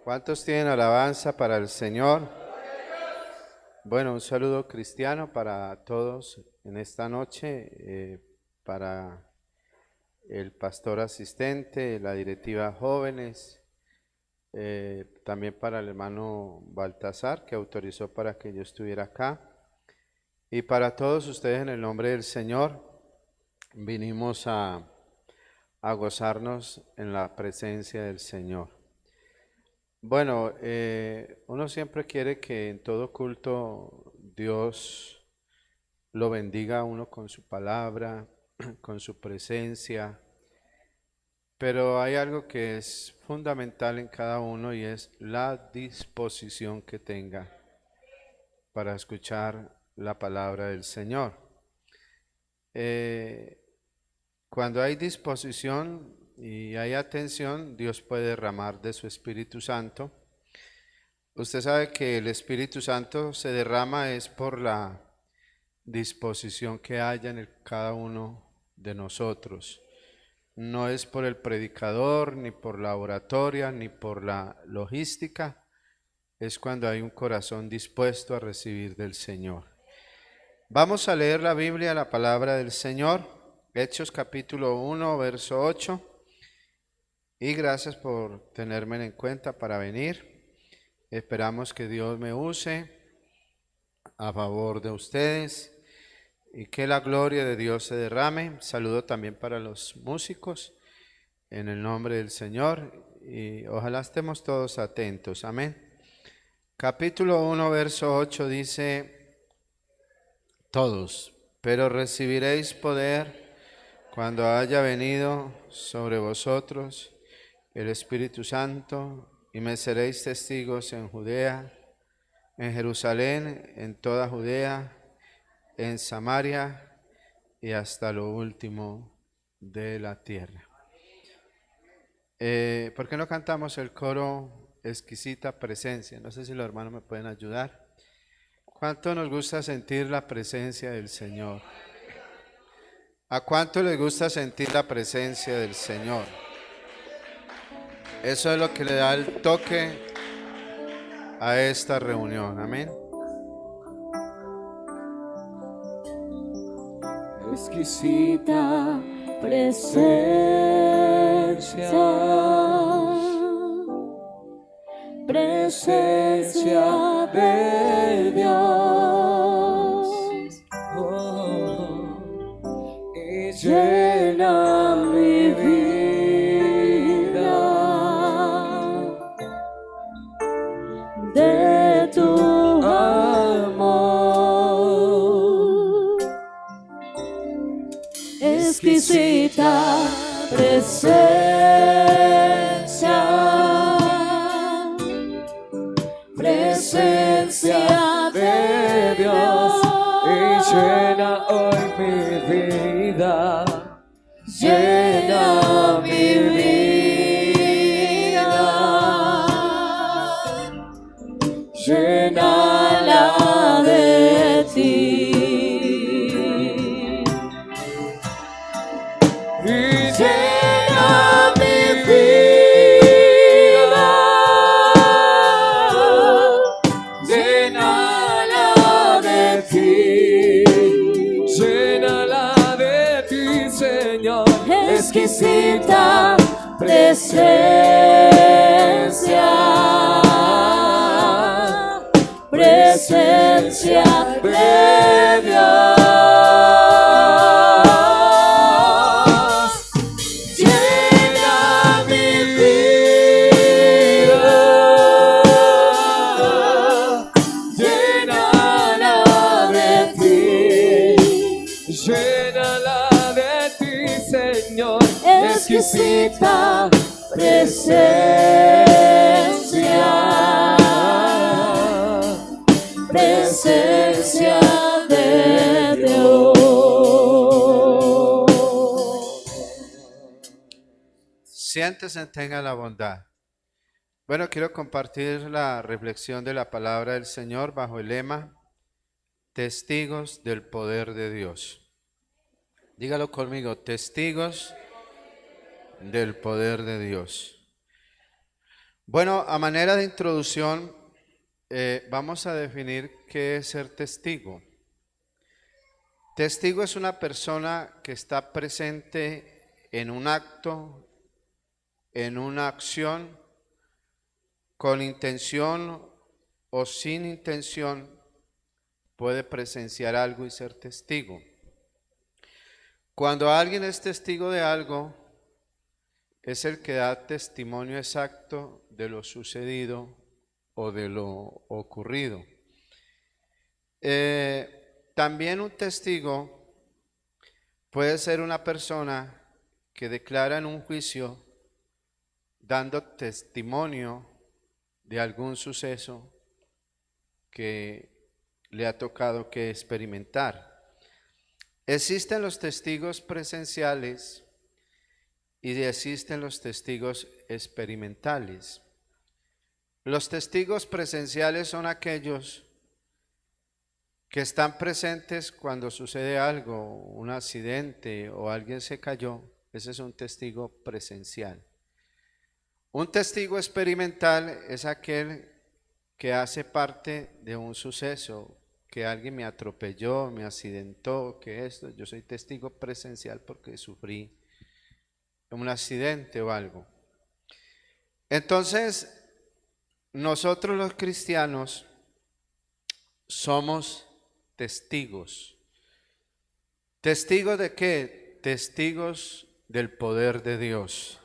¿Cuántos tienen alabanza para el Señor? Bueno, un saludo cristiano para todos en esta noche, para el pastor asistente, la directiva jóvenes, también para el hermano Baltasar, que autorizó para que yo estuviera acá, y para todos ustedes en el nombre del Señor. Vinimos a gozarnos en la presencia del Señor. Bueno, uno siempre quiere que en todo culto Dios lo bendiga a uno con su palabra, con su presencia, pero hay algo que es fundamental en cada uno y es la disposición que tenga para escuchar la palabra del Señor. Cuando hay disposición y hay atención, Dios puede derramar de su Espíritu Santo. Usted sabe que el Espíritu Santo se derrama es por la disposición que haya en cada uno de nosotros. No es por el predicador, ni por la oratoria, ni por la logística. Es cuando hay un corazón dispuesto a recibir del Señor. Vamos a leer la Biblia, la palabra del Señor, Hechos capítulo 1, verso 8. Y gracias por tenerme en cuenta para venir. Esperamos que Dios me use a favor de ustedes y que la gloria de Dios se derrame. Saludo también para los músicos en el nombre del Señor y ojalá estemos todos atentos. Amén. Capítulo 1, verso 8 dice: todos, pero recibiréis poder cuando haya venido sobre vosotros el Espíritu Santo, y me seréis testigos en Judea, en Jerusalén, en toda Judea, en Samaria y hasta lo último de la tierra. ¿Por qué no cantamos el coro Exquisita Presencia? No sé si los hermanos me pueden ayudar. ¿Cuánto nos gusta sentir la presencia del Señor? ¿A cuánto les gusta sentir la presencia del Señor? Eso es lo que le da el toque a esta reunión. Amén. Exquisita presencia, presencia de Dios, y llena mi vida de tu amor. Exquisita presencia, presencia de Dios, y llena hoy mi vida, llena mi vida, llénala de ti. Llena mi vida, llénala de ti, llénala de ti, Señor. Exquisita presencia, presencia de Dios. Exquisita presencia, presencia de Dios. Siéntese, tenga la bondad. Bueno, quiero compartir la reflexión de la palabra del Señor bajo el lema Testigos del poder de Dios. Dígalo conmigo, testigos del poder de Dios. Bueno, a manera de introducción, vamos a definir qué es ser testigo. Testigo es una persona que está presente en un acto, en una acción, con intención o sin intención, puede presenciar algo y ser testigo. Cuando alguien es testigo de algo, es el que da testimonio exacto de lo sucedido o de lo ocurrido. También un testigo puede ser una persona que declara en un juicio dando testimonio de algún suceso que le ha tocado que experimentar. Existen los testigos presenciales y existen los testigos experimentales. Los testigos presenciales son aquellos que están presentes cuando sucede algo, un accidente o alguien se cayó. Ese es un testigo presencial. Un testigo experimental es aquel que hace parte de un suceso, que alguien me atropelló, me accidentó, que esto, yo soy testigo presencial porque sufrí un accidente o algo. Entonces, nosotros los cristianos somos testigos. ¿Testigos de qué? Testigos del poder de Dios.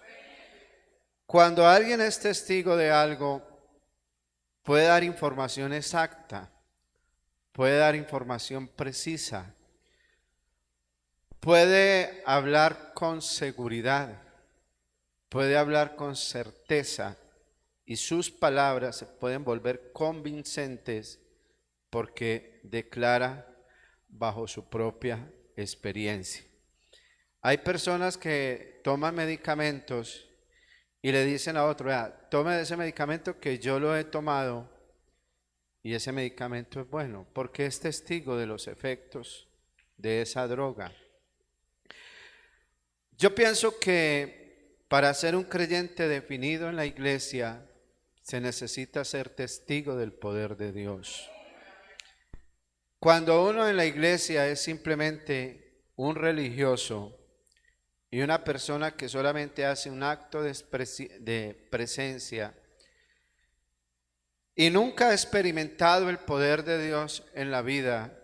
Cuando alguien es testigo de algo, puede dar información exacta, puede dar información precisa, puede hablar con seguridad, puede hablar con certeza y sus palabras se pueden volver convincentes porque declara bajo su propia experiencia. Hay personas que toman medicamentos y le dicen a otro, tome ese medicamento que yo lo he tomado y ese medicamento es bueno, porque es testigo de los efectos de esa droga. Yo pienso que para ser un creyente definido en la iglesia se necesita ser testigo del poder de Dios. Cuando uno en la iglesia es simplemente un religioso y una persona que solamente hace un acto de presencia y nunca ha experimentado el poder de Dios en la vida,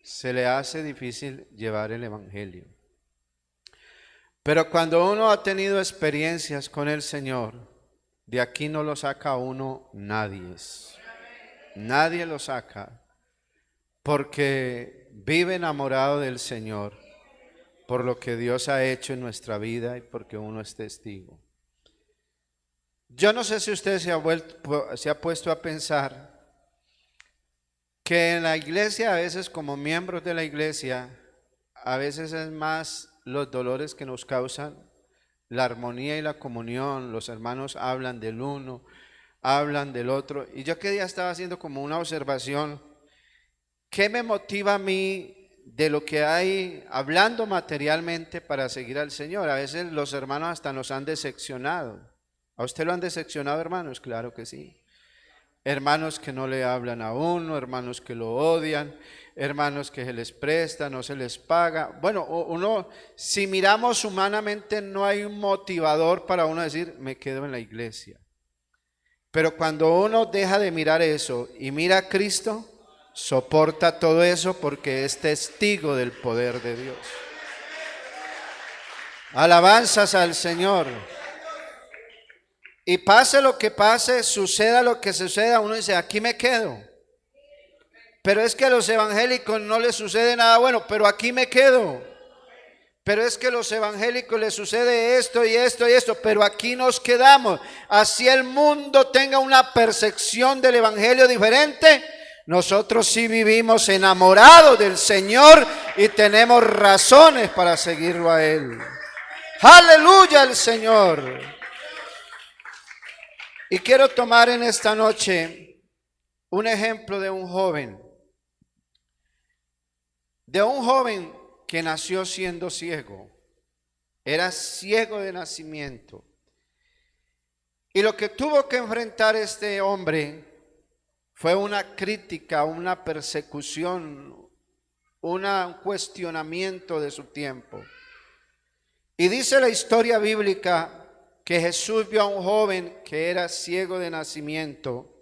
se le hace difícil llevar el evangelio. Pero cuando uno ha tenido experiencias con el Señor, de aquí no lo saca uno nadie. Nadie lo saca, porque vive enamorado del Señor, por lo que Dios ha hecho en nuestra vida y porque uno es testigo. Yo no sé si usted se ha puesto a pensar que en la iglesia, a veces como miembros de la iglesia, a veces es más los dolores que nos causan la armonía y la comunión. Los hermanos hablan del uno, hablan del otro. Y yo que día estaba haciendo como una observación. ¿Qué me motiva a mí de lo que hay hablando materialmente para seguir al Señor? A veces los hermanos hasta nos han decepcionado. ¿A usted lo han decepcionado, hermanos? Claro que sí. Hermanos que no le hablan a uno, hermanos que lo odian, hermanos que se les presta, no se les paga. Bueno, uno, si miramos humanamente, no hay un motivador para uno decir, me quedo en la iglesia. Pero cuando uno deja de mirar eso y mira a Cristo, soporta todo eso porque es testigo del poder de Dios. Alabanzas al Señor. Y pase lo que pase, suceda lo que suceda, uno dice, aquí me quedo. Pero es que a los evangélicos no les sucede nada bueno, pero aquí me quedo. Pero es que a los evangélicos les sucede esto y esto y esto, pero aquí nos quedamos. Así el mundo tenga una percepción del evangelio diferente, nosotros sí vivimos enamorados del Señor y tenemos razones para seguirlo a Él. Aleluya al Señor. Y quiero tomar en esta noche un ejemplo de un joven que nació siendo ciego. Era ciego de nacimiento. Y lo que tuvo que enfrentar este hombre fue una crítica, una persecución, un cuestionamiento de su tiempo. Y dice la historia bíblica que Jesús vio a un joven que era ciego de nacimiento.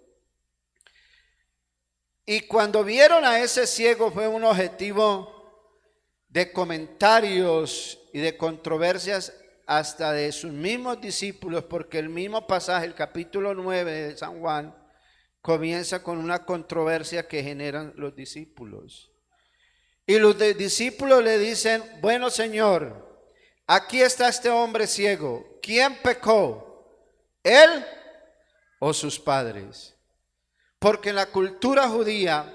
Y cuando vieron a ese ciego fue un objetivo de comentarios y de controversias hasta de sus mismos discípulos, porque el mismo pasaje, el capítulo 9 de San Juan, comienza con una controversia que generan los discípulos. Y los discípulos le dicen, bueno, Señor, aquí está este hombre ciego. ¿Quién pecó? ¿Él o sus padres? Porque en la cultura judía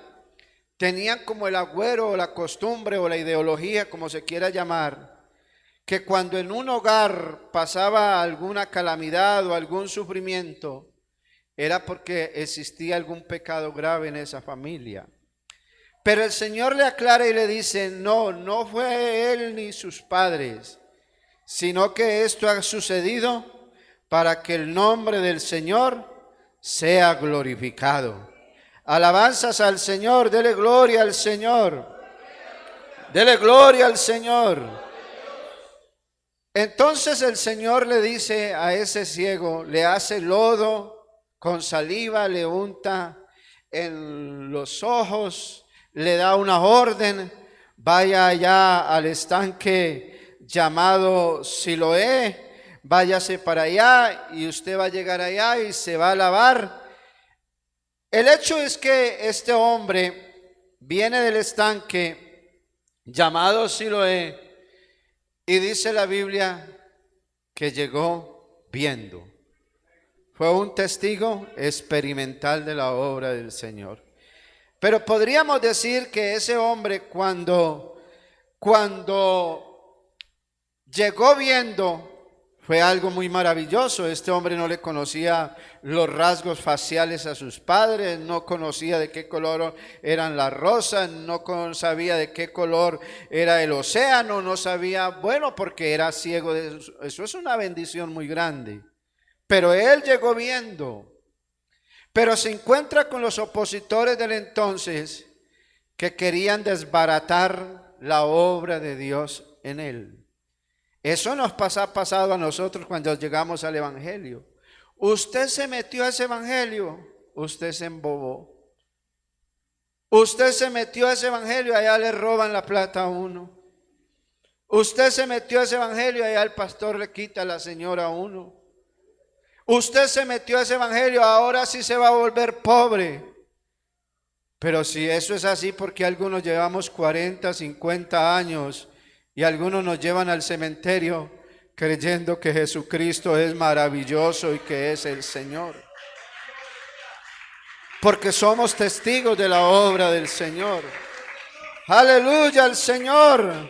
tenían como el agüero o la costumbre o la ideología, como se quiera llamar, que cuando en un hogar pasaba alguna calamidad o algún sufrimiento, era porque existía algún pecado grave en esa familia. Pero el Señor le aclara y le dice, no, no fue él ni sus padres, sino que esto ha sucedido para que el nombre del Señor sea glorificado. Alabanzas al Señor, dele gloria al Señor. Dele gloria al Señor. Entonces el Señor le dice a ese ciego, le hace lodo con saliva, le unta en los ojos, le da una orden, vaya allá al estanque llamado Siloé, váyase para allá y usted va a llegar allá y se va a lavar. El hecho es que este hombre viene del estanque llamado Siloé y dice la Biblia que llegó viendo. Fue un testigo experimental de la obra del Señor. Pero podríamos decir que ese hombre cuando llegó viendo, fue algo muy maravilloso. Este hombre no le conocía los rasgos faciales a sus padres, no conocía de qué color eran las rosas, no sabía de qué color era el océano, no sabía, bueno, porque era ciego. Eso es una bendición muy grande. Pero él llegó viendo. Pero se encuentra con los opositores del entonces que querían desbaratar la obra de Dios en él. Eso nos ha pasado a nosotros cuando llegamos al Evangelio. Usted se metió a ese Evangelio, usted se embobó. Usted se metió a ese Evangelio, allá le roban la plata a uno. Usted se metió a ese Evangelio, allá el pastor le quita a la señora a uno. Usted se metió a ese Evangelio, ahora sí se va a volver pobre. Pero si eso es así, porque algunos llevamos 40, 50 años y algunos nos llevan al cementerio creyendo que Jesucristo es maravilloso y que es el Señor. Porque somos testigos de la obra del Señor. Aleluya al Señor.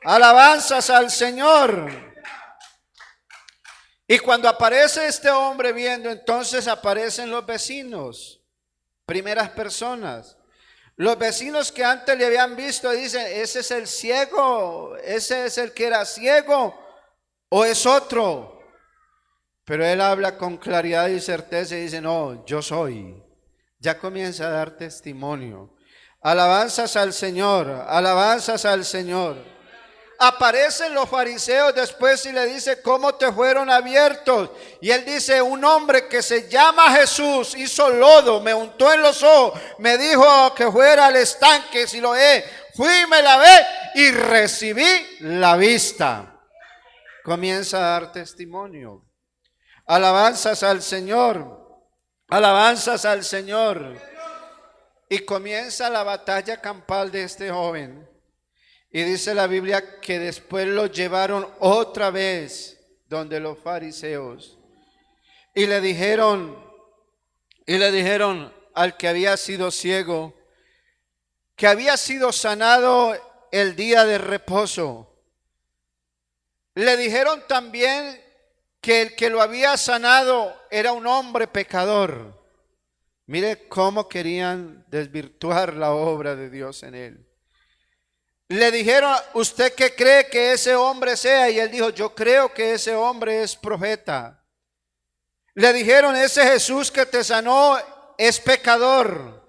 Alabanzas al Señor. Y cuando aparece este hombre viendo, entonces aparecen los vecinos, primeras personas. Los vecinos que antes le habían visto dicen, ese es el ciego, ese es el que era ciego o es otro. Pero él habla con claridad y certeza y dice, no, yo soy. Ya comienza a dar testimonio. Alabanzas al Señor, alabanzas al Señor. Aparecen los fariseos después y le dice, ¿cómo te fueron abiertos? Y él dice, un hombre que se llama Jesús hizo lodo, me untó en los ojos, me dijo que fuera al estanque Siloé, fui, me lavé y recibí la vista. Comienza a dar testimonio. Alabanzas al Señor, alabanzas al Señor. Y comienza la batalla campal de este joven. Y dice la Biblia que después lo llevaron otra vez donde los fariseos. Y le dijeron al que había sido ciego, que había sido sanado el día de reposo. Le dijeron también que el que lo había sanado era un hombre pecador. Mire cómo querían desvirtuar la obra de Dios en él. Le dijeron, ¿usted qué cree que ese hombre sea? Y él dijo, yo creo que ese hombre es profeta. Le dijeron, ese Jesús que te sanó es pecador.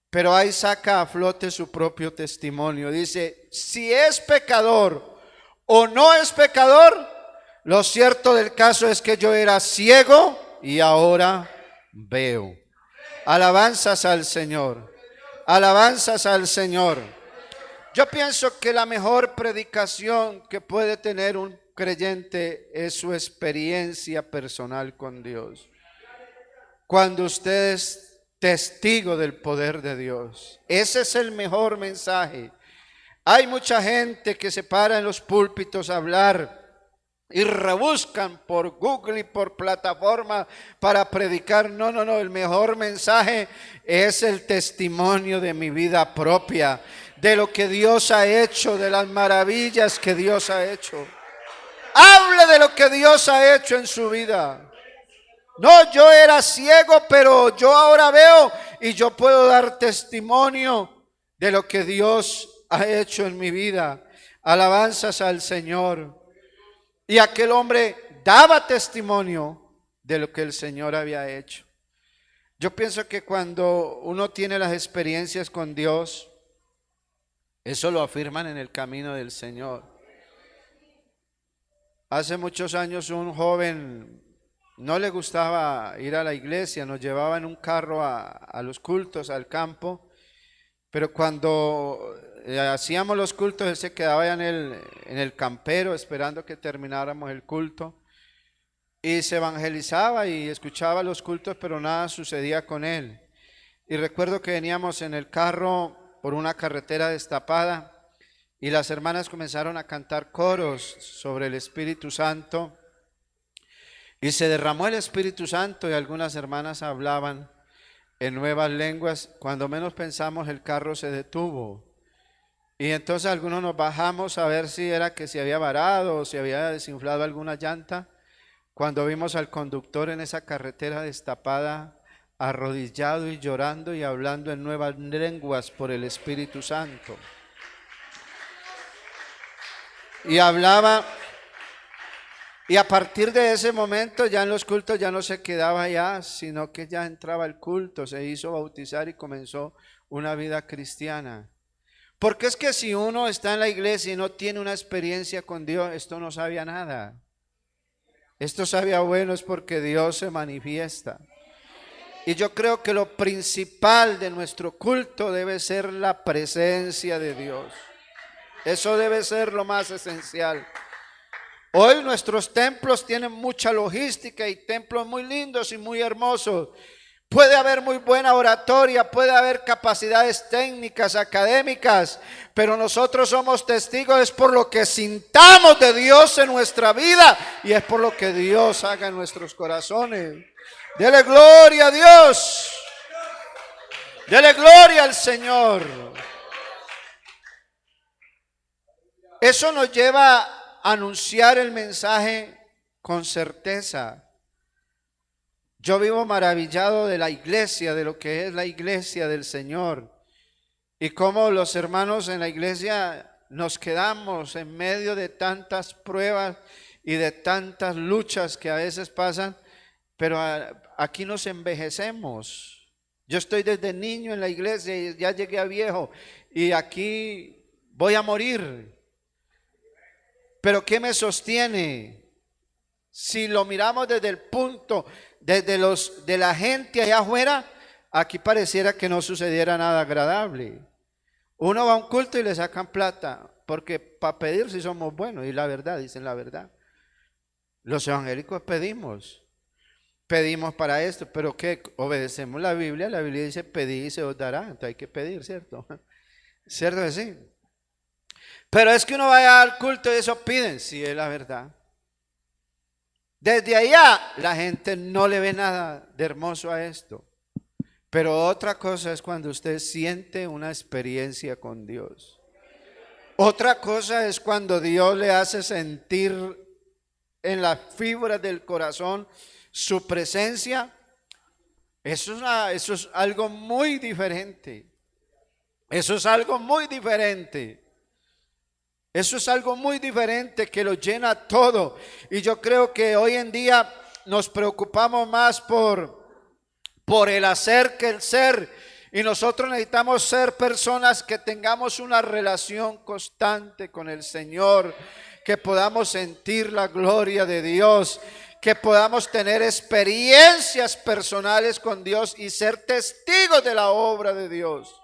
Pero ahí saca a flote su propio testimonio. Dice, si es pecador o no es pecador, lo cierto del caso es que yo era ciego y ahora veo. Alabanzas al Señor. Alabanzas al Señor. Yo pienso que la mejor predicación que puede tener un creyente es su experiencia personal con Dios. Cuando usted es testigo del poder de Dios, ese es el mejor mensaje. Hay mucha gente que se para en los púlpitos a hablar y rebuscan por Google y por plataforma para predicar. No, el mejor mensaje es el testimonio de mi vida propia, de lo que Dios ha hecho, de las maravillas que Dios ha hecho. Hable de lo que Dios ha hecho en su vida. No, yo era ciego, pero yo ahora veo y yo puedo dar testimonio de lo que Dios ha hecho en mi vida. Alabanzas al Señor. Y aquel hombre daba testimonio de lo que el Señor había hecho. Yo pienso que cuando uno tiene las experiencias con Dios, eso lo afirman en el camino del Señor. Hace muchos años un joven no le gustaba ir a la iglesia, nos llevaba en un carro a los cultos, al campo, pero cuando hacíamos los cultos, él se quedaba ya en el campero esperando que termináramos el culto y se evangelizaba y escuchaba los cultos, pero nada sucedía con él. Y recuerdo que veníamos en el carro por una carretera destapada y las hermanas comenzaron a cantar coros sobre el Espíritu Santo y se derramó el Espíritu Santo y algunas hermanas hablaban en nuevas lenguas. Cuando menos pensamos, el carro se detuvo. Y entonces algunos nos bajamos a ver si era que se había varado o si había desinflado alguna llanta. Cuando vimos al conductor en esa carretera destapada, arrodillado y llorando y hablando en nuevas lenguas por el Espíritu Santo. Y hablaba, y a partir de ese momento ya en los cultos ya no se quedaba allá, sino que ya entraba al culto, se hizo bautizar y comenzó una vida cristiana. Porque es que si uno está en la iglesia y no tiene una experiencia con Dios, esto no sabe a nada. Esto sabe a bueno, es porque Dios se manifiesta. Y yo creo que lo principal de nuestro culto debe ser la presencia de Dios. Eso debe ser lo más esencial. Hoy nuestros templos tienen mucha logística y templos muy lindos y muy hermosos. Puede haber muy buena oratoria, puede haber capacidades técnicas, académicas, pero nosotros somos testigos, es por lo que sintamos de Dios en nuestra vida y es por lo que Dios haga en nuestros corazones. Dele gloria a Dios. Dele gloria al Señor. Eso nos lleva a anunciar el mensaje con certeza. Yo vivo maravillado de la iglesia, de lo que es la iglesia del Señor. Y cómo los hermanos en la iglesia nos quedamos en medio de tantas pruebas y de tantas luchas que a veces pasan, pero aquí nos envejecemos. Yo estoy desde niño en la iglesia y ya llegué a viejo y aquí voy a morir. Pero ¿qué me sostiene? Si lo miramos desde el punto, de la gente allá afuera, aquí pareciera que no sucediera nada agradable. Uno va a un culto y le sacan plata, porque para pedir si somos buenos, y la verdad, dicen la verdad. Los evangélicos pedimos para esto, pero ¿qué? Obedecemos la Biblia dice pedid y se os dará, entonces hay que pedir, ¿cierto? ¿Cierto que sí? Pero es que uno vaya al culto y eso piden, sí es la verdad. Desde allá la gente no le ve nada de hermoso a esto. Pero otra cosa es cuando usted siente una experiencia con Dios. Otra cosa es cuando Dios le hace sentir en las fibras del corazón su presencia. Eso es algo muy diferente. Eso es algo muy diferente. Eso es algo muy diferente que lo llena todo. Y yo creo que hoy en día nos preocupamos más por el hacer que el ser. Y nosotros necesitamos ser personas que tengamos una relación constante con el Señor, que podamos sentir la gloria de Dios, que podamos tener experiencias personales con Dios y ser testigos de la obra de Dios.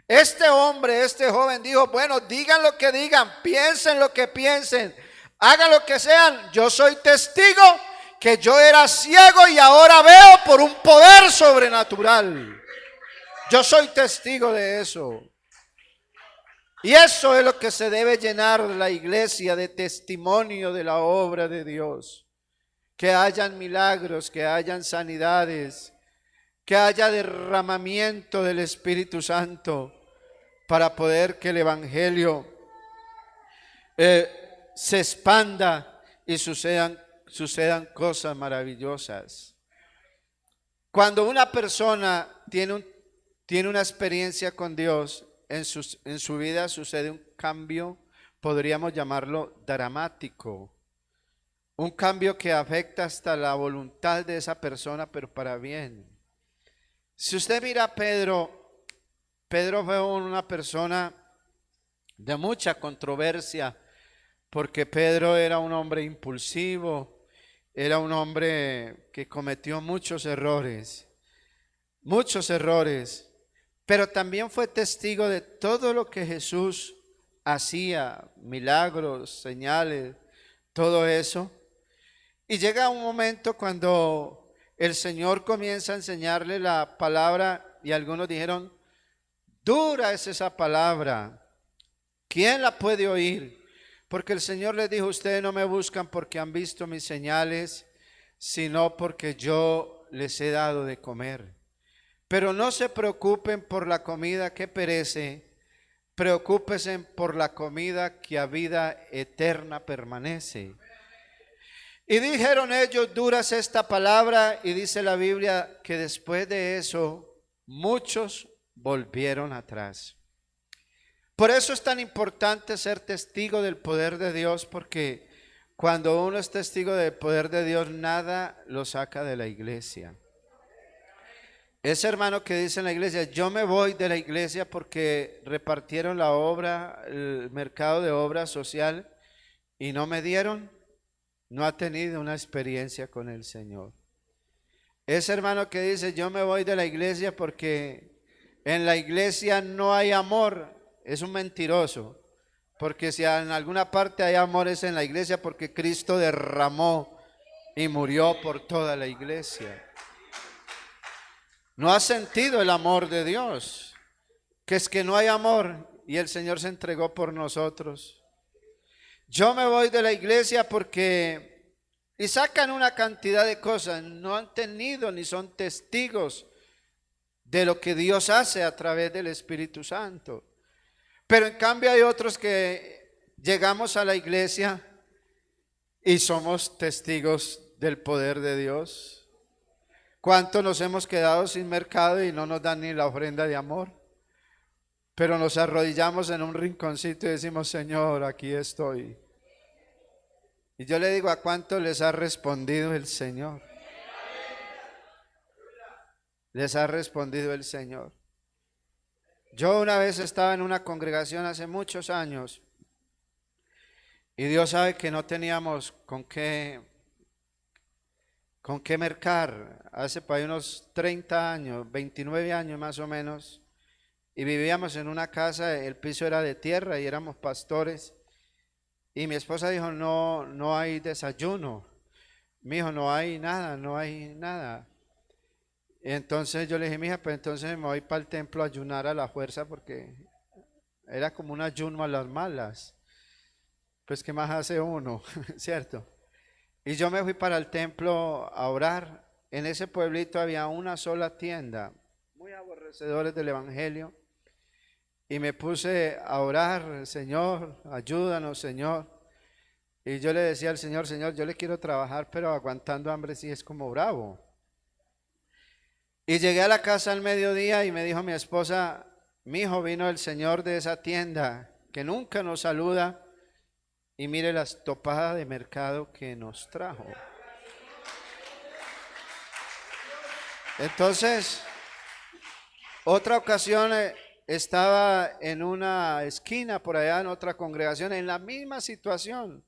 Este hombre, este joven dijo, bueno, digan lo que digan, piensen lo que piensen, hagan lo que sean, yo soy testigo que yo era ciego y ahora veo por un poder sobrenatural. Yo soy testigo de eso. Y eso es lo que se debe llenar la iglesia, de testimonio de la obra de Dios. Que hayan milagros, que hayan sanidades, que haya derramamiento del Espíritu Santo para poder que el Evangelio se expanda y sucedan cosas maravillosas. Cuando una persona tiene una experiencia con Dios, en su vida sucede un cambio, podríamos llamarlo dramático. Un cambio que afecta hasta la voluntad de esa persona, pero para bien. Si usted mira a Pedro fue una persona de mucha controversia, porque Pedro era un hombre impulsivo, era un hombre que cometió muchos errores, pero también fue testigo de todo lo que Jesús hacía, milagros, señales, todo eso. Y llega un momento cuando el Señor comienza a enseñarle la palabra y algunos dijeron, dura es esa palabra, ¿quién la puede oír? Porque el Señor les dijo, ustedes no me buscan porque han visto mis señales, sino porque yo les he dado de comer. Pero no se preocupen por la comida que perece, preocúpense por la comida que a vida eterna permanece. Y dijeron ellos, dura es esta palabra, y dice la Biblia que después de eso muchos volvieron atrás. Por eso es tan importante ser testigo del poder de Dios, porque cuando uno es testigo del poder de Dios, nada lo saca de la iglesia. Ese hermano que dice en la iglesia, yo me voy de la iglesia porque repartieron la obra, el mercado de obra social y no me dieron, no ha tenido una experiencia con el Señor. Ese hermano que dice, yo me voy de la iglesia porque en la iglesia no hay amor, es un mentiroso, porque si en alguna parte hay amor es en la iglesia, porque Cristo derramó y murió por toda la iglesia. No ha sentido el amor de Dios, que es que no hay amor y el Señor se entregó por nosotros. Yo me voy de la iglesia porque, y sacan una cantidad de cosas, no han tenido ni son testigos de lo que Dios hace a través del Espíritu Santo. Pero en cambio hay otros que llegamos a la iglesia y somos testigos del poder de Dios. ¿Cuántos nos hemos quedado sin mercado y no nos dan ni la ofrenda de amor? Pero nos arrodillamos en un rinconcito y decimos, Señor, aquí estoy. Y yo le digo, ¿a cuánto les ha respondido el Señor? Les ha respondido el Señor. Yo una vez estaba en una congregación hace muchos años y Dios sabe que no teníamos con qué mercar. Hace para unos 30 años, 29 años más o menos, y vivíamos en una casa, el piso era de tierra y éramos pastores. Y mi esposa dijo, no hay desayuno. Mi hijo, no hay nada. Entonces yo le dije, mija, pues entonces me voy para el templo a ayunar a la fuerza, porque era como un ayuno a las malas. Pues ¿qué más hace uno? ¿Cierto? Y yo me fui para el templo a orar. En ese pueblito había una sola tienda, muy aborrecedores del evangelio. Y me puse a orar, Señor, ayúdanos, Señor. Y yo le decía al Señor, Señor, yo le quiero trabajar, pero aguantando hambre sí es como bravo. Y llegué a la casa al mediodía y me dijo mi esposa, mi hijo, vino el señor de esa tienda que nunca nos saluda y mire las topadas de mercado que nos trajo. Entonces, otra ocasión estaba en una esquina por allá en otra congregación en la misma situación.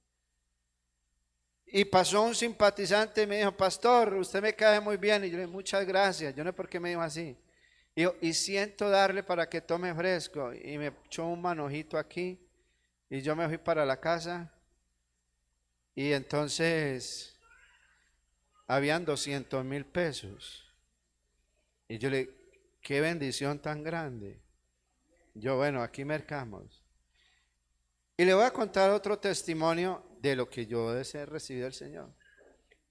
Y pasó un simpatizante y me dijo, pastor, usted me cae muy bien. Y yo le dije, muchas gracias. Yo no sé por qué me dijo así. Y siento darle para que tome fresco. Y me echó un manojito aquí. Y yo me fui para la casa. Y entonces habían 200,000 pesos. Y yo le dije, qué bendición tan grande. Yo, bueno, aquí mercamos. Y le voy a contar otro testimonio de lo que yo he recibido del Señor.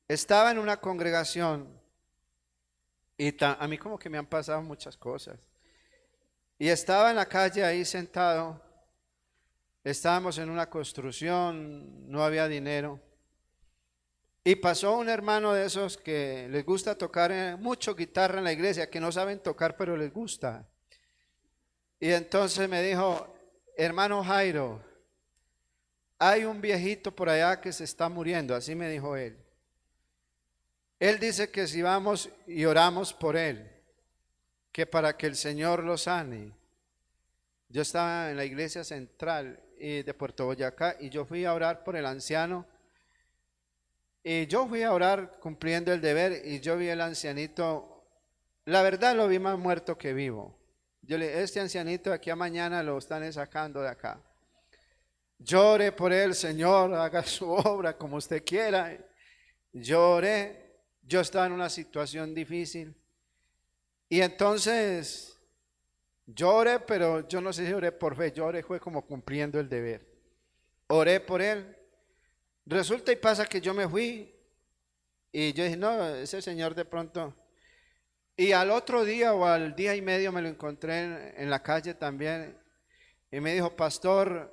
Estaba en una congregación y a mí como que me han pasado muchas cosas. Y estaba en la calle ahí sentado. Estábamos en una construcción, no había dinero. Y pasó un hermano de esos que les gusta tocar mucho guitarra en la iglesia, que no saben tocar pero les gusta. Y entonces me dijo, hermano Jairo, hay un viejito por allá que se está muriendo, así me dijo él. Él dice que si vamos y oramos por él, que para que el Señor lo sane. Yo estaba en la iglesia central de Puerto Boyacá y yo fui a orar por el anciano. Y yo fui a orar cumpliendo el deber y yo vi al ancianito, la verdad lo vi más muerto que vivo. Yo le dije, este ancianito de aquí a mañana lo están sacando de acá. Llore por él, Señor, haga su obra como usted quiera. Lloré, yo estaba en una situación difícil. Y entonces lloré, pero yo no sé si oré por fe, lloré fue como cumpliendo el deber. Oré por él. Resulta y pasa que yo me fui y yo dije, no, ese señor de pronto. Y al otro día o al día y medio me lo encontré en la calle también y me dijo, pastor,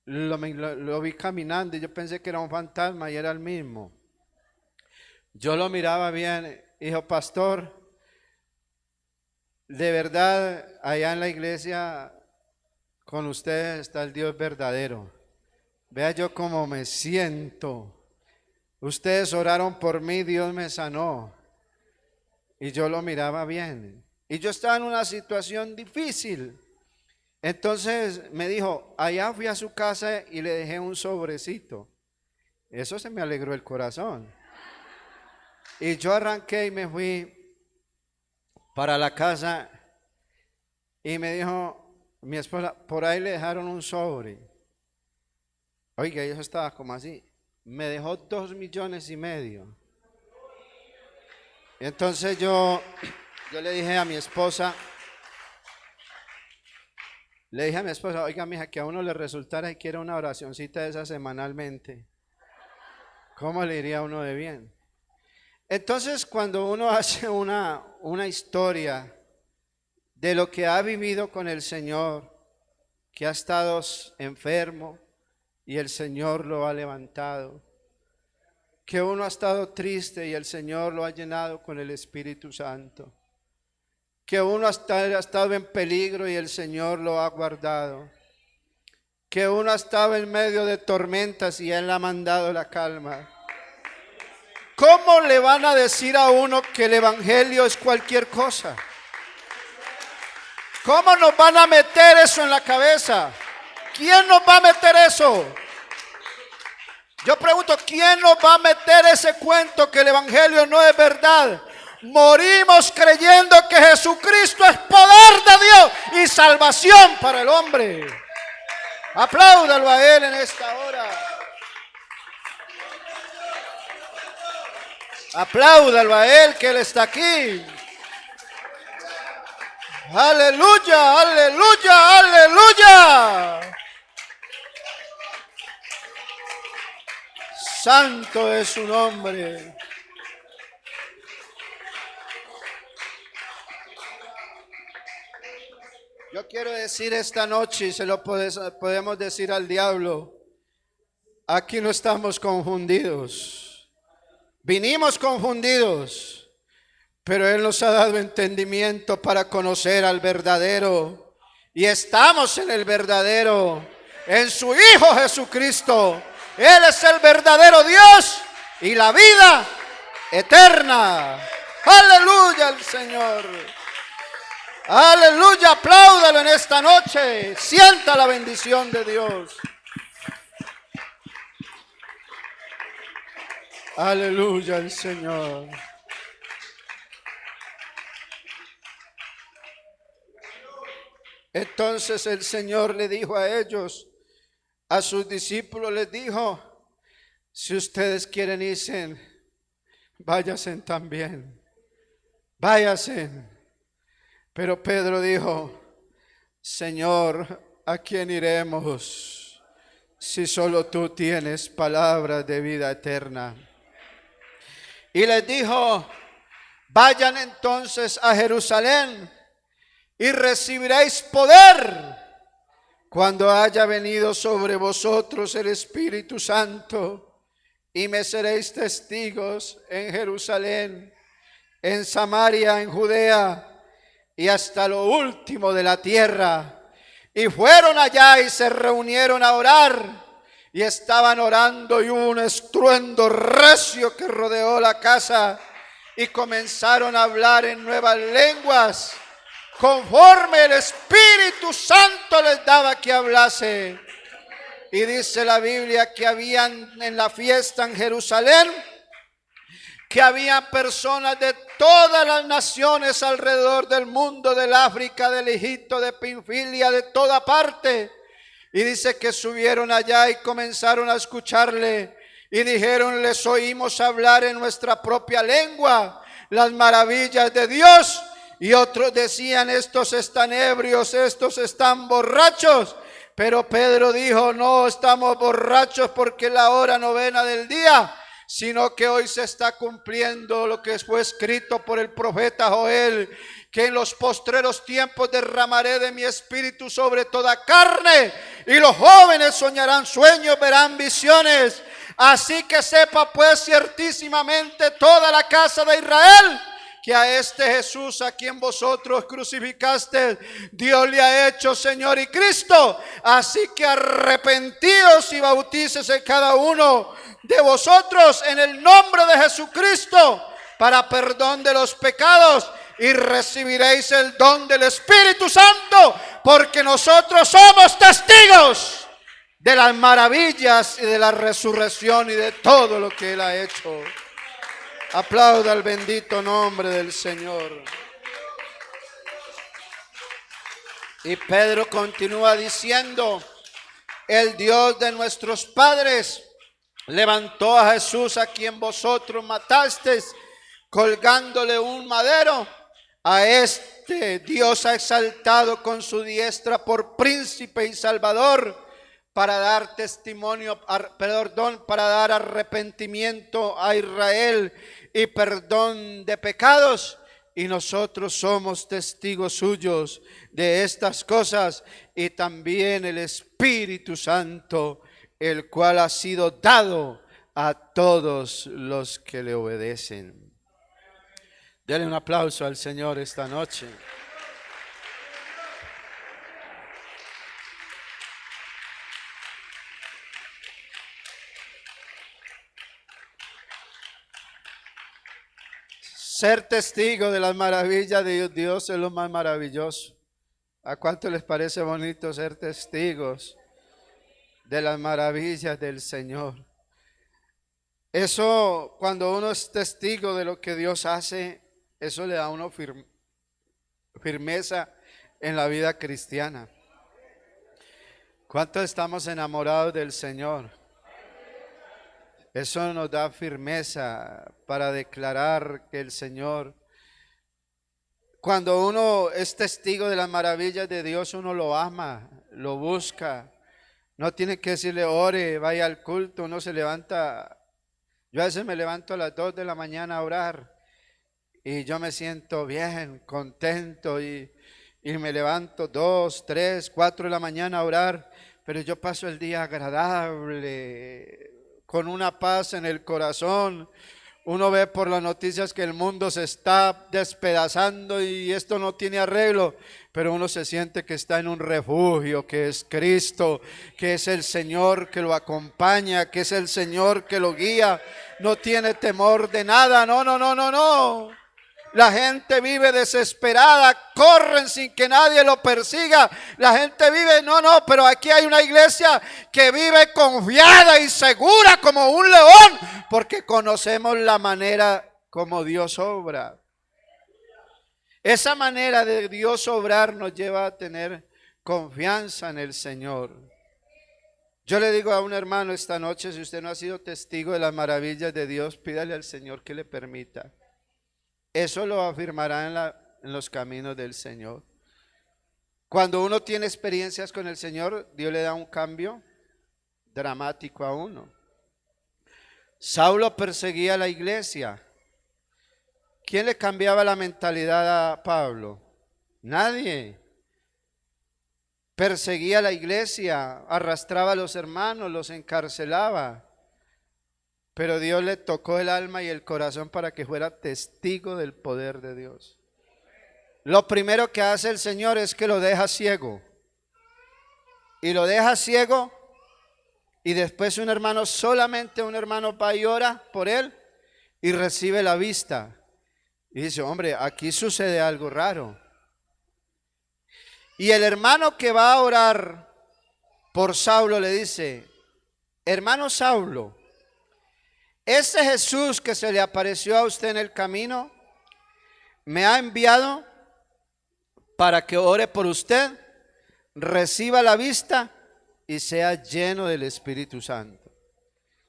lo vi caminando y yo pensé que era un fantasma y era el mismo. Yo lo miraba bien y dijo, pastor, de verdad allá en la iglesia con ustedes está el Dios verdadero. Vea yo cómo me siento. Ustedes oraron por mí, Dios me sanó. Y yo lo miraba bien. Y yo estaba en una situación difícil. Entonces me dijo, allá fui a su casa y le dejé un sobrecito. Eso se me alegró el corazón. Y yo arranqué y me fui para la casa. Y me dijo mi esposa, por ahí le dejaron un sobre. Oiga, eso estaba como así. Me dejó 2,5 millones. Entonces yo le dije a mi esposa, oiga, mija, que a uno le resultara y quiera una oracioncita de esa semanalmente. ¿Cómo le iría a uno de bien? Entonces, cuando uno hace una historia de lo que ha vivido con el Señor, que ha estado enfermo, y el Señor lo ha levantado, que uno ha estado triste y el Señor lo ha llenado con el Espíritu Santo, que uno ha estado en peligro y el Señor lo ha guardado, que uno ha estado en medio de tormentas y Él ha mandado la calma. ¿Cómo le van a decir a uno que el Evangelio es cualquier cosa? ¿Cómo nos van a meter eso en la cabeza? ¿Quién nos va a meter eso? Yo pregunto, ¿quién nos va a meter ese cuento que el Evangelio no es verdad? Morimos creyendo que Jesucristo es poder de Dios y salvación para el hombre. Apláudalo a Él en esta hora. Apláudalo a Él que Él está aquí. Aleluya, aleluya, aleluya. Santo es su nombre. Yo quiero decir esta noche, y se lo podemos decir al diablo, aquí no estamos confundidos. Vinimos confundidos, pero Él nos ha dado entendimiento para conocer al verdadero. Y estamos en el verdadero, en su Hijo Jesucristo. Él es el verdadero Dios y la vida eterna. aleluya al Señor. Aleluya, apláudalo en esta noche. Sienta la bendición de Dios. Aleluya al Señor. Entonces el Señor le dijo a ellos, a sus discípulos les dijo, si ustedes quieren irse, váyanse también, váyanse. Pero Pedro dijo, Señor, ¿a quién iremos si solo tú tienes palabras de vida eterna? Y les dijo, vayan entonces a Jerusalén y recibiréis poder cuando haya venido sobre vosotros el Espíritu Santo, y me seréis testigos en Jerusalén, en Samaria, en Judea y hasta lo último de la tierra. Y fueron allá y se reunieron a orar, y estaban orando, y hubo un estruendo recio que rodeó la casa, y comenzaron a hablar en nuevas lenguas, conforme el Espíritu Santo les daba que hablase. Y dice la Biblia que habían en la fiesta en Jerusalén, que había personas de todas las naciones alrededor del mundo, del África, del Egipto, de Pinfilia, de toda parte. Y dice que subieron allá y comenzaron a escucharle, y dijeron, les oímos hablar en nuestra propia lengua las maravillas de Dios. Y otros decían, estos están ebrios, estos están borrachos. Pero Pedro dijo, no estamos borrachos porque es la hora novena del día, sino que hoy se está cumpliendo lo que fue escrito por el profeta Joel, que en los postreros tiempos derramaré de mi espíritu sobre toda carne, y los jóvenes soñarán sueños, verán visiones. Así que sepa pues ciertísimamente toda la casa de Israel, que a este Jesús a quien vosotros crucificaste, Dios le ha hecho Señor y Cristo. Así que arrepentíos y bautícese cada uno de vosotros en el nombre de Jesucristo para perdón de los pecados, y recibiréis el don del Espíritu Santo, porque nosotros somos testigos de las maravillas y de la resurrección y de todo lo que Él ha hecho. Aplauda el bendito nombre del Señor. Y Pedro continúa diciendo, el Dios de nuestros padres levantó a Jesús, a quien vosotros matasteis, colgándole un madero. A este Dios ha exaltado con su diestra por príncipe y salvador, para dar testimonio, para dar arrepentimiento a Israel y perdón de pecados. Y nosotros somos testigos suyos de estas cosas, y también el Espíritu Santo, el cual ha sido dado a todos los que le obedecen. Denle un aplauso al Señor esta noche. Ser testigo de las maravillas de Dios es lo más maravilloso. ¿A cuánto les parece bonito ser testigos de las maravillas del Señor? Eso, cuando uno es testigo de lo que Dios hace, eso le da a uno firmeza en la vida cristiana. ¿Cuántos estamos enamorados del Señor? Eso nos da firmeza para declarar que el Señor, cuando uno es testigo de las maravillas de Dios, uno lo ama, lo busca. No tiene que decirle ore, vaya al culto, uno se levanta. Yo a veces me levanto a las 2 de la mañana a orar y yo me siento bien, contento, y me levanto 2, 3, 4 de la mañana a orar, pero yo paso el día agradable, con una paz en el corazón. Uno ve por las noticias que el mundo se está despedazando y esto no tiene arreglo, pero uno se siente que está en un refugio, que es Cristo, que es el Señor que lo acompaña, que es el Señor que lo guía. No tiene temor de nada, no. La gente vive desesperada, corren sin que nadie lo persiga. La gente vive, no, pero aquí hay una iglesia que vive confiada y segura como un león, porque conocemos la manera como Dios obra. Esa manera de Dios obrar nos lleva a tener confianza en el Señor. Yo le digo a un hermano esta noche, si usted no ha sido testigo de las maravillas de Dios, pídale al Señor que le permita. Eso lo afirmará en los caminos del Señor. Cuando uno tiene experiencias con el Señor, Dios le da un cambio dramático a uno. Saulo perseguía a la iglesia. ¿Quién le cambiaba la mentalidad a Pablo? Nadie. Perseguía a la iglesia, arrastraba a los hermanos, los encarcelaba. Pero Dios le tocó el alma y el corazón para que fuera testigo del poder de Dios. Lo primero que hace el Señor es que lo deja ciego. Y lo deja ciego, y después solamente un hermano va y ora por él y recibe la vista. Y dice, hombre, aquí sucede algo raro. Y el hermano que va a orar por Saulo le dice, hermano Saulo, ese Jesús que se le apareció a usted en el camino, me ha enviado para que ore por usted, reciba la vista y sea lleno del Espíritu Santo.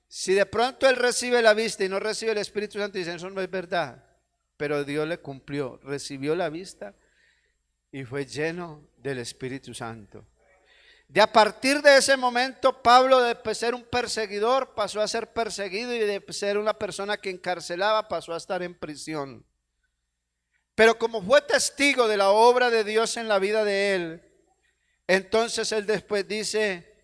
Si de pronto él recibe la vista y no recibe el Espíritu Santo, dicen, eso no es verdad. Pero Dios le cumplió, recibió la vista y fue lleno del Espíritu Santo. De a partir de ese momento, Pablo, de ser un perseguidor, pasó a ser perseguido, y de ser una persona que encarcelaba, pasó a estar en prisión. Pero como fue testigo de la obra de Dios en la vida de él, entonces él después dice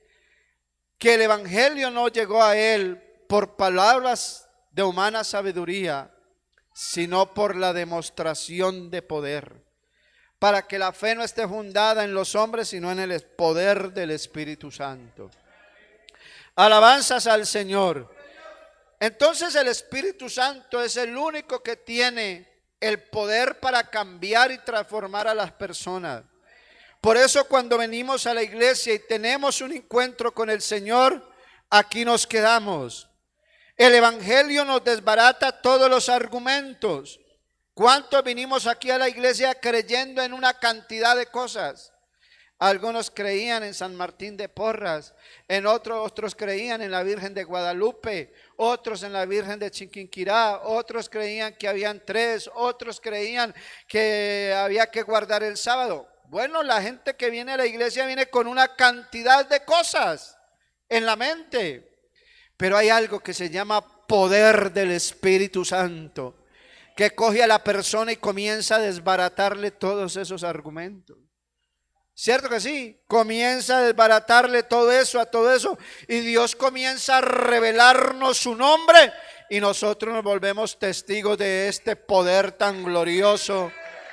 que el evangelio no llegó a él por palabras de humana sabiduría, sino por la demostración de poder, para que la fe no esté fundada en los hombres, sino en el poder del Espíritu Santo. Alabanzas al Señor. Entonces el Espíritu Santo es el único que tiene el poder para cambiar y transformar a las personas. Por eso cuando venimos a la iglesia y tenemos un encuentro con el Señor, aquí nos quedamos. El evangelio nos desbarata todos los argumentos. ¿Cuántos vinimos aquí a la iglesia creyendo en una cantidad de cosas? Algunos creían en San Martín de Porras, otros creían en la Virgen de Guadalupe, otros en la Virgen de Chiquinquirá, otros creían que habían tres, otros creían que había que guardar el sábado. Bueno, la gente que viene a la iglesia viene con una cantidad de cosas en la mente. Pero hay algo que se llama poder del Espíritu Santo, que coge a la persona y comienza a desbaratarle todos esos argumentos. ¿Cierto que sí? Comienza a desbaratarle todo eso, y Dios comienza a revelarnos su nombre, y nosotros nos volvemos testigos de este poder tan glorioso,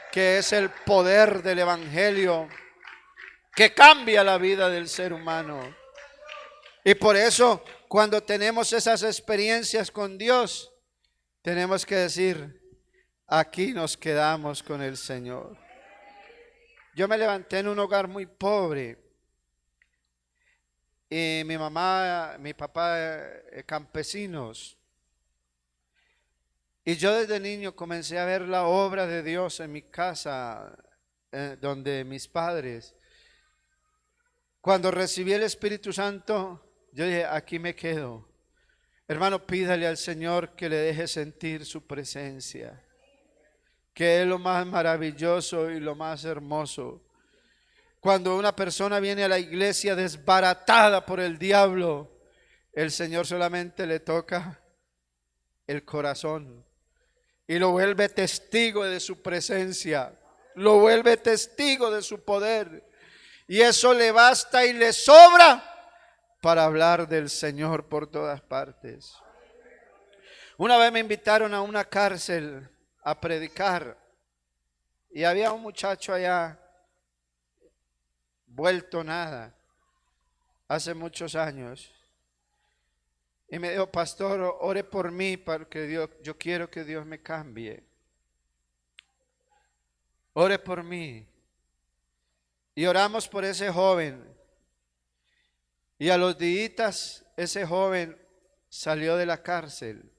que es el poder del evangelio, que cambia la vida del ser humano. Y por eso, cuando tenemos esas experiencias con Dios, tenemos que decir, aquí nos quedamos con el Señor. Yo me levanté en un hogar muy pobre, y mi mamá, mi papá, campesinos. Y yo desde niño comencé a ver la obra de Dios en mi casa, donde mis padres. Cuando recibí el Espíritu Santo, yo dije, aquí me quedo. Hermano, pídale al Señor que le deje sentir su presencia, que es lo más maravilloso y lo más hermoso. Cuando una persona viene a la iglesia desbaratada por el diablo, el Señor solamente le toca el corazón y lo vuelve testigo de su presencia, lo vuelve testigo de su poder, y eso le basta y le sobra para hablar del Señor por todas partes. Una vez me invitaron a una cárcel a predicar, y había un muchacho allá vuelto nada hace muchos años, y me dijo, pastor, ore por mí, porque yo quiero que Dios me cambie. ore por mí. Y oramos por ese joven. Y a los días ese joven salió de la cárcel.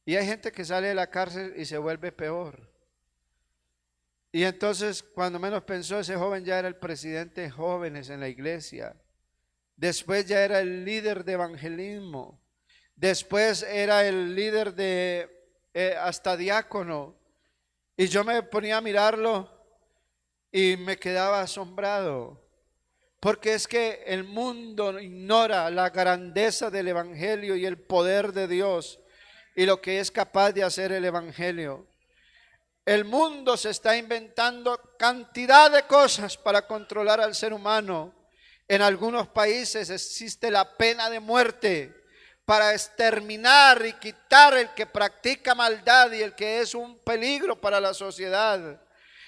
Y hay gente que sale de la cárcel y se vuelve peor. Y entonces, cuando menos pensó, ese joven ya era el presidente de jóvenes en la iglesia. Después ya era el líder de evangelismo. Después era el líder de hasta diácono. Y yo me ponía a mirarlo y me quedaba asombrado. Porque es que el mundo ignora la grandeza del evangelio y el poder de Dios y lo que es capaz de hacer el evangelio. El mundo se está inventando cantidad de cosas para controlar al ser humano. En algunos países existe la pena de muerte para exterminar y quitar el que practica maldad y el que es un peligro para la sociedad.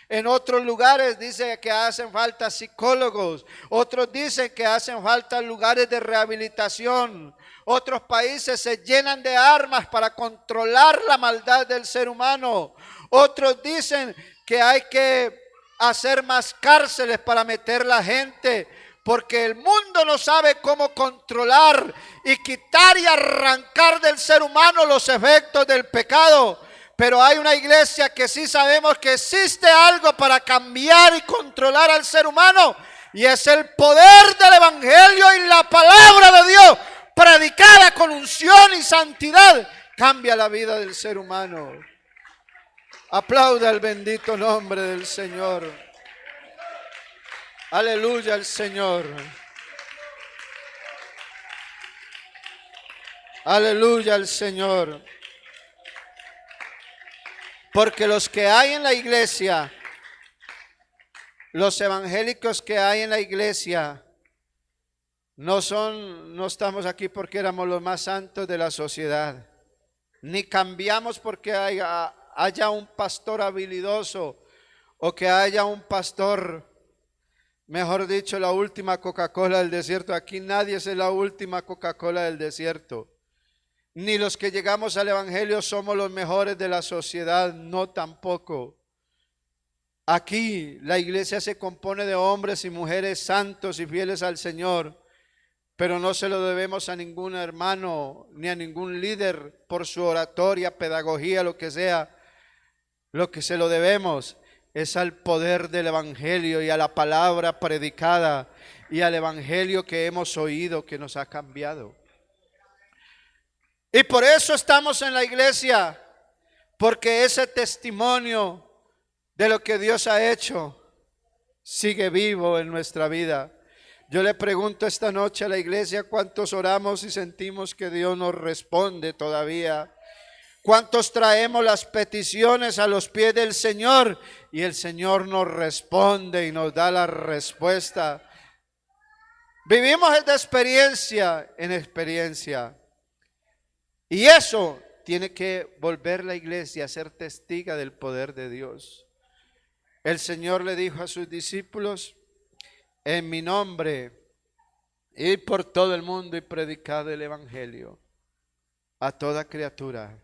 En otros lugares dice que hacen falta psicólogos, otros dicen que hacen falta lugares de rehabilitación. Otros países se llenan de armas para controlar la maldad del ser humano. Otros dicen que hay que hacer más cárceles para meter la gente, porque el mundo no sabe cómo controlar y quitar y arrancar del ser humano los efectos del pecado. Pero hay una iglesia que sí sabemos que existe algo para cambiar y controlar al ser humano, y es el poder del evangelio y la palabra de Dios predicada con unción y santidad cambia la vida del ser humano. Aplauda el bendito nombre del Señor. Aleluya al Señor. Aleluya al Señor. Porque los que hay en la iglesia, los evangélicos que hay en la iglesia, no estamos aquí porque éramos los más santos de la sociedad, ni cambiamos porque haya un pastor habilidoso o que haya un pastor, mejor dicho, la última Coca-Cola del desierto. Aquí nadie es la última Coca-Cola del desierto. Ni los que llegamos al evangelio somos los mejores de la sociedad, no tampoco. Aquí la iglesia se compone de hombres y mujeres santos y fieles al Señor, pero no se lo debemos a ningún hermano ni a ningún líder por su oratoria, pedagogía, lo que sea. Lo que se lo debemos es al poder del evangelio y a la palabra predicada y al evangelio que hemos oído que nos ha cambiado. Y por eso estamos en la iglesia, porque ese testimonio de lo que Dios ha hecho sigue vivo en nuestra vida. Yo le pregunto esta noche a la iglesia, ¿cuántos oramos y sentimos que Dios nos responde todavía? ¿Cuántos traemos las peticiones a los pies del Señor y el Señor nos responde y nos da la respuesta? Vivimos de experiencia en experiencia. Y eso tiene que volver la iglesia a ser testiga del poder de Dios. El Señor le dijo a sus discípulos: en mi nombre, id por todo el mundo y predicad el evangelio a toda criatura.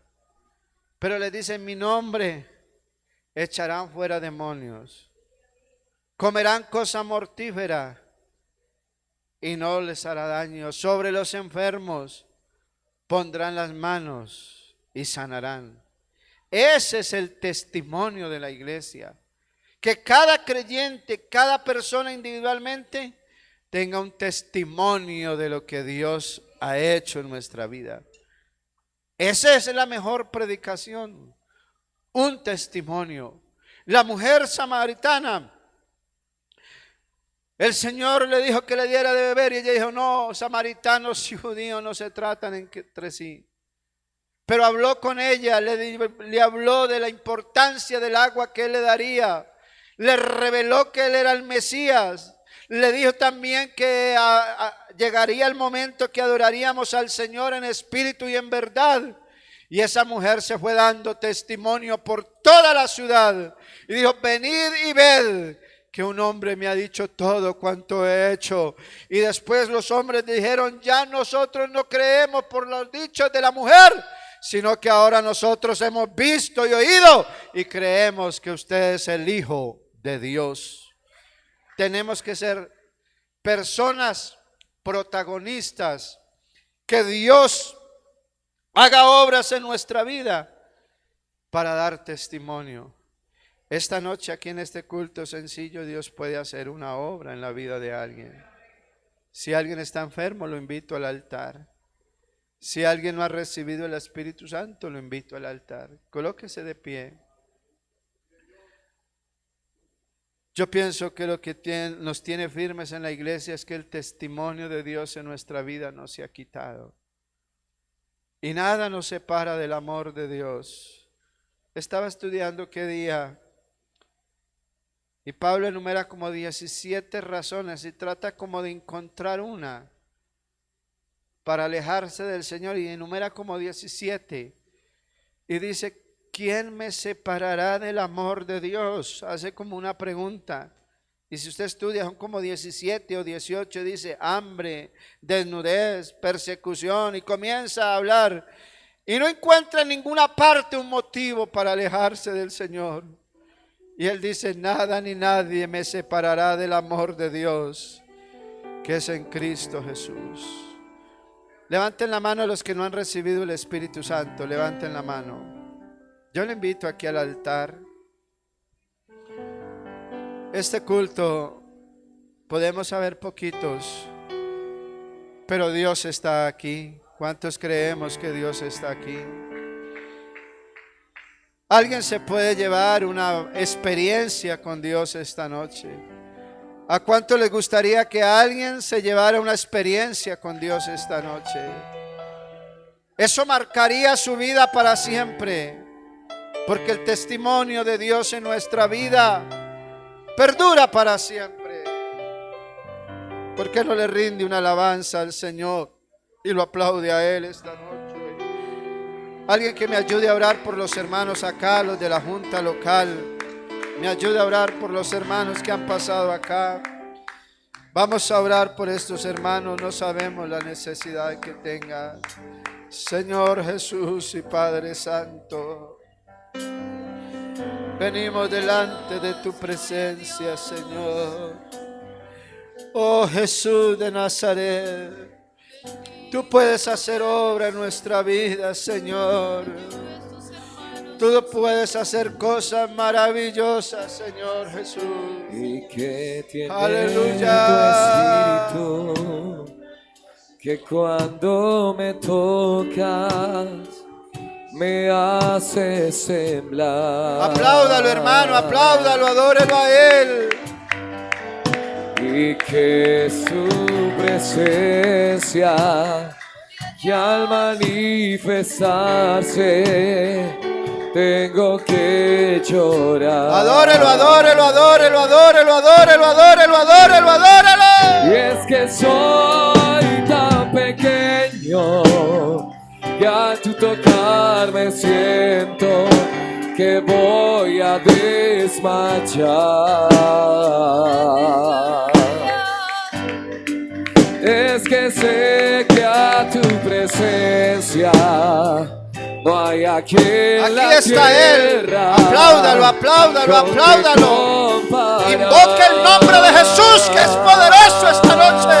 Pero le dice: en mi nombre echarán fuera demonios, comerán cosa mortífera y no les hará daño. Sobre los enfermos pondrán las manos y sanarán. Ese es el testimonio de la iglesia. Que cada creyente, cada persona individualmente tenga un testimonio de lo que Dios ha hecho en nuestra vida. Esa es la mejor predicación, un testimonio. La mujer samaritana, el Señor le dijo que le diera de beber y ella dijo: no, samaritanos y judíos no se tratan entre sí. Pero habló con ella, le habló de la importancia del agua que él le daría, le reveló que él era el Mesías, le dijo también que llegaría el momento que adoraríamos al Señor en espíritu y en verdad. Y esa mujer se fue dando testimonio por toda la ciudad y dijo: venid y ved que un hombre me ha dicho todo cuanto he hecho. Y después los hombres dijeron: ya nosotros no creemos por los dichos de la mujer, sino que ahora nosotros hemos visto y oído y creemos que usted es el Hijo de Dios. Tenemos que ser personas protagonistas, que Dios haga obras en nuestra vida para dar testimonio. Esta noche aquí en este culto sencillo Dios puede hacer una obra en la vida de alguien. Si alguien está enfermo, lo invito al altar. Si alguien no ha recibido el Espíritu Santo, lo invito al altar. Colóquese de pie. Yo pienso que lo que nos tiene firmes en la iglesia es que el testimonio de Dios en nuestra vida no se ha quitado. Y nada nos separa del amor de Dios. Estaba estudiando qué día y Pablo enumera como 17 razones y trata como de encontrar una para alejarse del Señor, y enumera como 17 y dice: ¿quién me separará del amor de Dios? Hace como una pregunta. Y si usted estudia son como 17 o 18, dice hambre, desnudez, persecución, y comienza a hablar y no encuentra en ninguna parte un motivo para alejarse del Señor. Y él dice: nada ni nadie me separará del amor de Dios que es en Cristo Jesús. Levanten la mano los que no han recibido el Espíritu Santo, levanten la mano. Yo le invito aquí al altar. Este culto podemos saber poquitos, pero Dios está aquí. ¿Cuántos creemos que Dios está aquí? Alguien se puede llevar una experiencia con Dios esta noche. ¿A cuánto les gustaría que alguien se llevara una experiencia con Dios esta noche? Eso marcaría su vida para siempre, porque el testimonio de Dios en nuestra vida perdura para siempre. ¿Por qué no le rinde una alabanza al Señor y lo aplaude a Él esta noche? Alguien que me ayude a orar por los hermanos acá, los de la junta local. Me ayude a orar por los hermanos que han pasado acá. Vamos a orar por estos hermanos, no sabemos la necesidad que tengan. Señor Jesús y Padre Santo, venimos delante de tu presencia, Señor. Oh Jesús de Nazaret, tú puedes hacer obra en nuestra vida, Señor. Tú puedes hacer cosas maravillosas, Señor Jesús. Y que tiene Aleluya. tu espíritu, que cuando me tocas me haces temblar. Apláudalo, hermano, apláudalo, adórelo a Él. Y que su presencia, y al manifestarse tengo que llorar. Adórelo, adórelo, adórelo, adórelo, adórelo, adórelo, adórelo, adórelo. Y es que soy tan pequeño que al tu tocarme siento que voy a desmayar. Es que sé que a tu presencia no hay aquí en la Aquí está Él. tierra. Apláudalo, apláudalo, con que apláudalo. comparar. Invoque el nombre de Jesús, que es poderoso esta noche.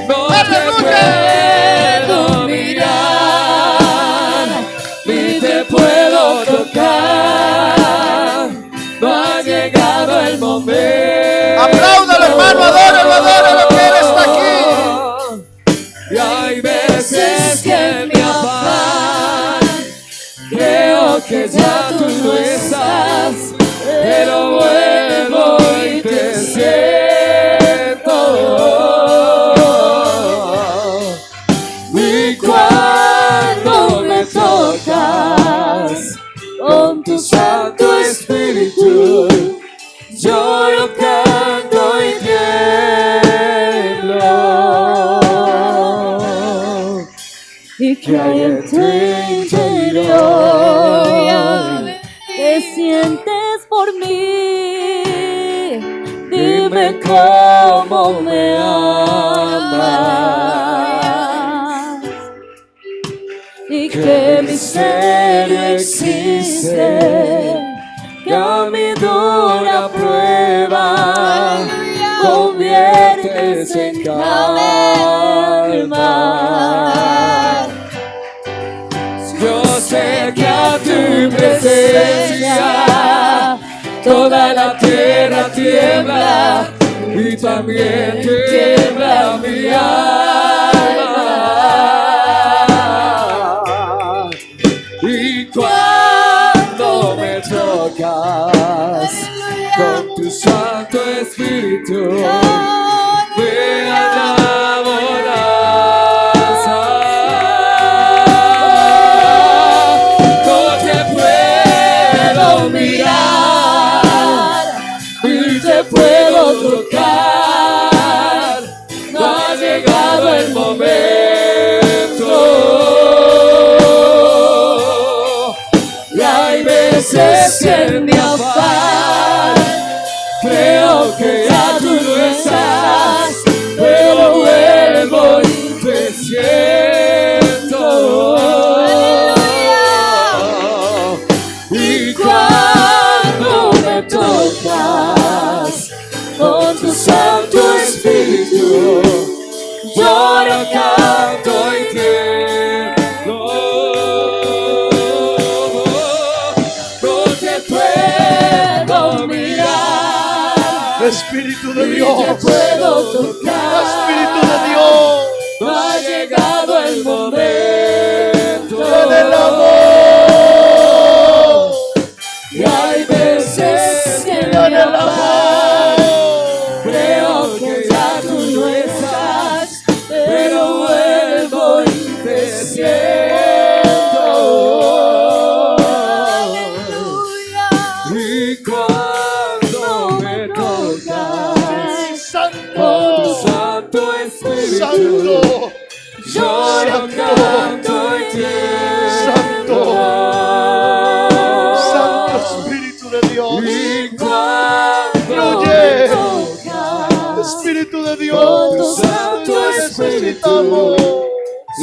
No ¡Aleluya! te puedo mirar, ni te puedo tocar. No ha llegado el momento. Apláudalo, hermano, adórelo, adórelo, que Él está aquí. Y hay veces que en mi afán creo que ya tú no estás, pero vuelvo y te siento. Y cuando me tocas con tu Santo Espíritu, yo canto y tiemblo. ¿Y Que hay en tu interior. ¿Qué sientes por mí? Dime cómo me amas. ¿Y misterio existe, que a mi dura prueba conviertes en calma. Yo sé que a tu presencia toda la tierra tiembla y también tiembla mi alma. Y cuando me tocas con tu Santo Espíritu, me enamorarás. No te puedo mirar y te puedo tocar. No ha llegado el momento. Y hay veces que en mi afán creo que ya tú no estás, pero vuelvo y te siento. Y cuando me tocas con tu Santo Espíritu, lloro, canto y tiemblo. No te puedo mirar, Espíritu de ni Dios, te puedo tocar. Espíritu de Dios, No ha llegado el momento. en el amor, Y hay veces que en en mi el afán amor. creo que ya tú no estás, pero vuelvo y te siento. Y cuando me tocas con tu Santo, Santo Espíritu, Santo, lloro, canto y Santo, Santo tiemblo. Espíritu de Dios, Y cuando Fluye. me tocas Espíritu de con tu Dios, Santo te Espíritu, necesitamos.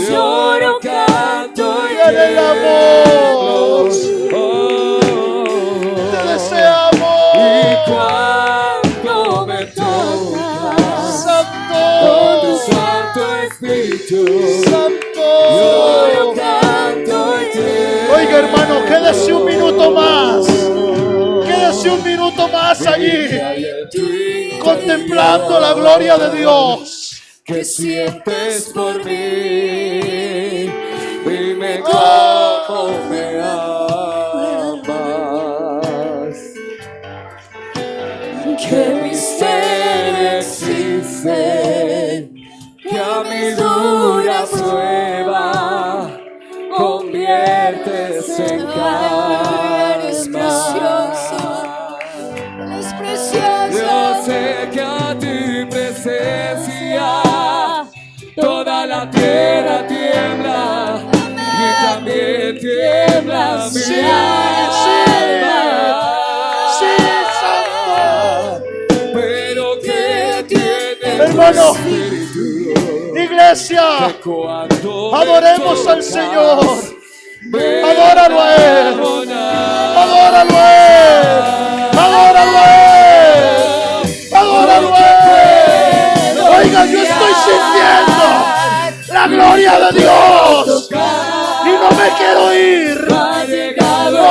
lloro, canto y Y en el amor, tiemblo. te deseamos. Y cuando me tocas con tu Santo, Santo Espíritu, Santo. lloro, canto y tiemblo. Oiga, hermano, quédese un minuto más. Quédese un minuto más allí, contemplando la gloria de Dios. Que sientes por mí, dime cómo me amas. Qué misterio existe, que a mi dura prueba conviertes en calma. Eres precioso, eres precioso. Yo sé que a tu presencia toda la tierra tiembla y también tiembla mi Sí, alma. sí, Santo. Pero que tiene Hermano, tu espíritu, Iglesia, que cuando me adoremos al tocas, Señor. me Adóralo a Él. enamoras. Adóralo a Él. Adóralo a Él. Adóralo a Él. Oiga, yo estoy sintiendo la gloria de Dios y no me quiero ir. Ha llegado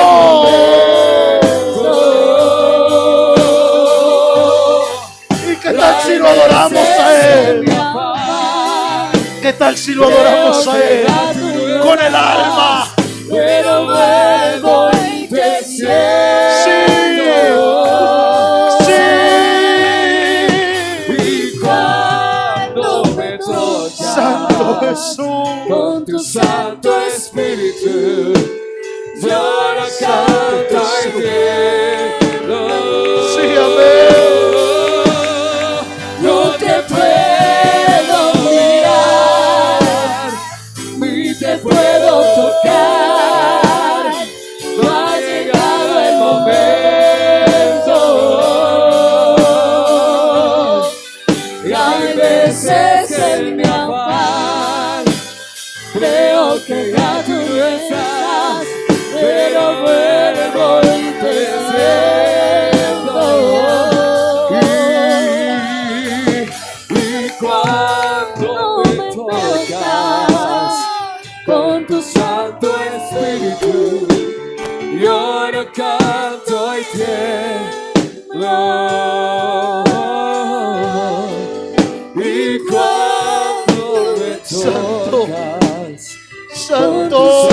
No. ¿Y qué tal si lo adoramos a Él? ¿Qué tal si lo adoramos a Él con el alma? Pero vuelvo y te siento. Sí. Y cuando me tocas Santo Jesús. con tu Santo Espíritu, lloro, canto y tiemblo. Sí, amén. No te puedo mirar, ni te puedo tocar. No ha llegado el momento. Y hay veces que en mi afán creo que ya tú no estás, Yo no canto y tiemblo. Y cuando me tocas Santo.